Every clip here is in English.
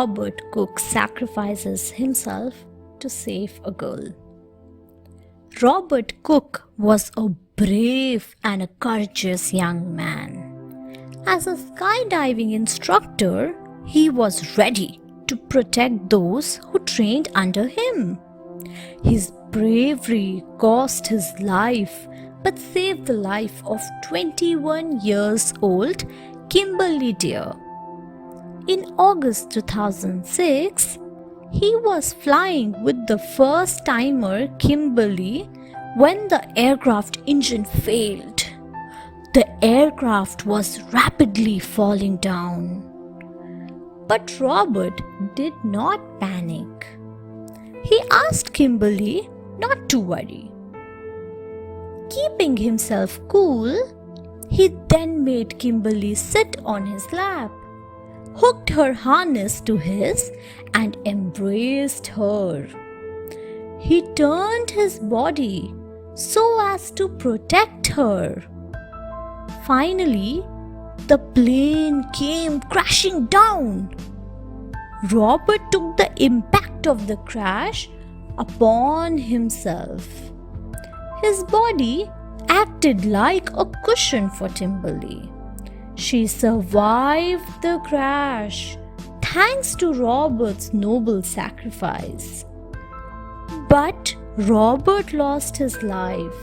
Robert Cook sacrifices himself to save a girl. Robert Cook was a brave and a courageous young man. As a skydiving instructor, he was ready to protect those who trained under him. His bravery cost his life but saved the life of 21 years old Kimberly Deer. In August 2006, he was flying with the first-timer Kimberly when the aircraft engine failed. The aircraft was rapidly falling down. But Robert did not panic. He asked Kimberly not to worry. Keeping himself cool, he then made Kimberly sit on his lap, hooked her harness to his, and embraced her. He turned his body so as to protect her. Finally, the plane came crashing down. Robert took the impact of the crash upon himself. His body acted like a cushion for Kimberly. She survived the crash thanks to Robert's noble sacrifice. But Robert lost his life,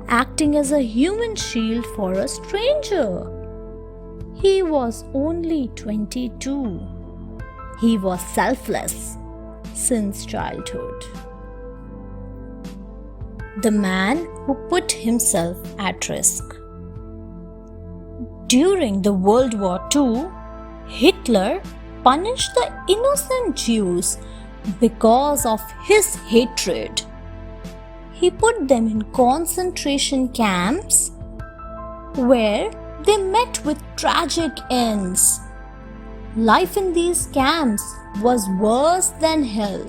acting as a human shield for a stranger. He was only 22. He was selfless since childhood. The man who put himself at risk. During the World War II, Hitler punished the innocent Jews because of his hatred. He put them in concentration camps where they met with tragic ends. Life in these camps was worse than hell.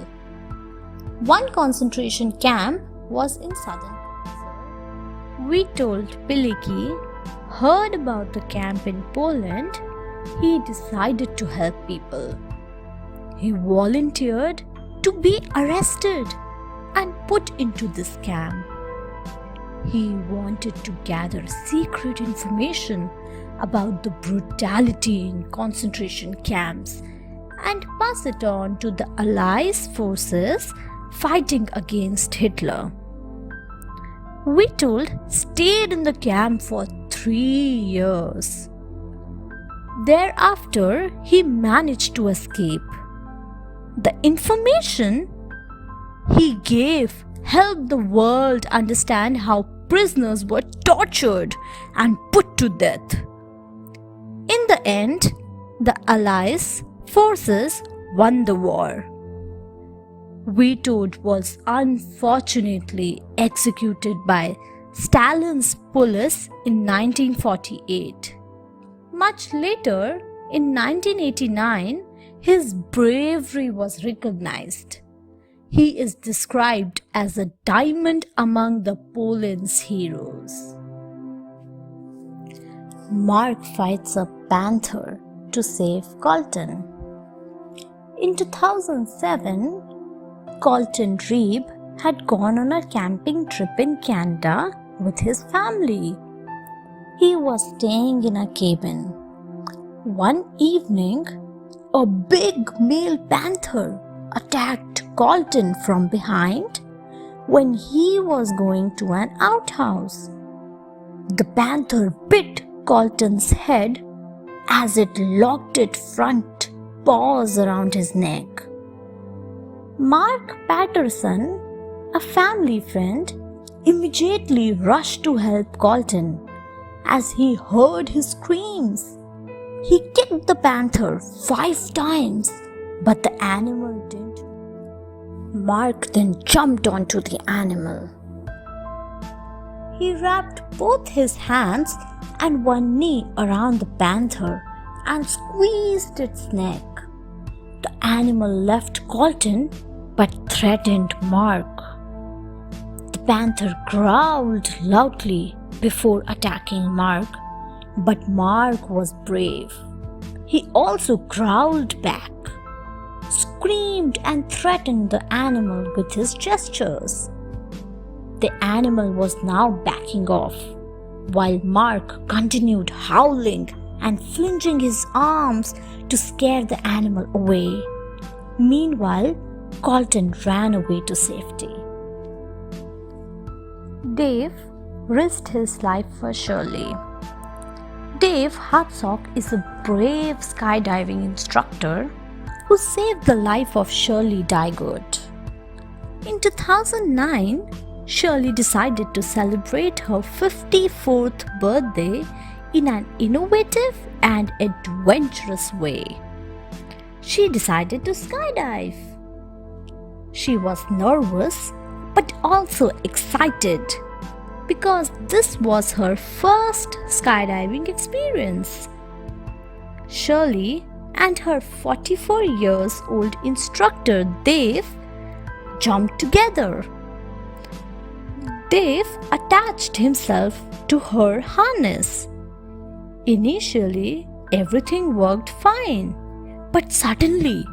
One concentration camp was in southern. We told Piliki heard about the camp in Poland. He decided to help people. He volunteered to be arrested and put into this camp. He wanted to gather secret information about the brutality in concentration camps and pass it on to the Allies forces fighting against Hitler. Witold stayed in the camp for 3 years. Thereafter, he managed to escape. The information he gave helped the world understand how prisoners were tortured and put to death. In the end, the Allies forces won the war. Witold was unfortunately executed by Stalin's police in 1948. Much later, in 1989, his bravery was recognized. He is described as a diamond among the Poland's heroes. Mark fights a panther to save Colton. In 2007, Colton Reeb had gone on a camping trip in Canada with his family. He was staying in a cabin. One evening, a big male panther attacked Colton from behind when he was going to an outhouse. The panther bit Colton's head as it locked its front paws around his neck. Mark Patterson, a family friend, immediately rushed to help Colton as he heard his screams. He kicked the panther 5 times, but the animal didn't. Mark then jumped onto the animal. He wrapped both his hands and one knee around the panther and squeezed its neck. The animal left Colton but threatened Mark. The panther growled loudly before attacking Mark, but Mark was brave. He also growled back. screamed and threatened the animal with his gestures. The animal was now backing off, while Mark continued howling and flinging his arms to scare the animal away. Meanwhile, Colton ran away to safety. Dave risked his life for Shirley. Dave Hartsock is a brave skydiving instructor who saved the life of Shirley Dygert. In 2009, Shirley decided to celebrate her 54th birthday in an innovative and adventurous way. She decided to skydive. She was nervous but also excited because this was her first skydiving experience. Shirley and her 44 years old instructor Dave jumped together. Dave attached himself to her harness. Initially, everything worked fine, but suddenly,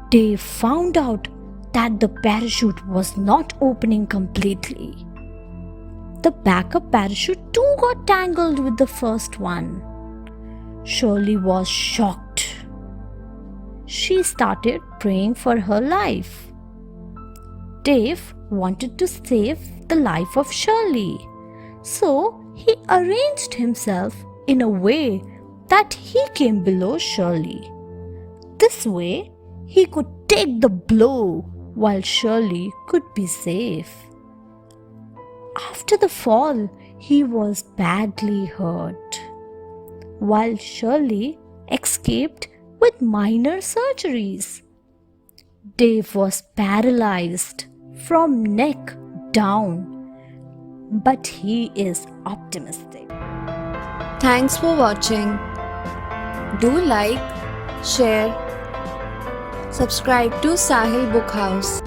Dave found out that the parachute was not opening completely. The backup parachute too got tangled with the first one. Shirley was shocked. She started praying for her life. Dave wanted to save the life of Shirley, so he arranged himself in a way that he came below Shirley. This way, he could take the blow while Shirley could be safe. After the fall, he was badly hurt, while Shirley escaped with minor surgeries. Dave was paralyzed from neck down, but he is optimistic. Thanks for watching. Do like, share, subscribe to Sahil Book House.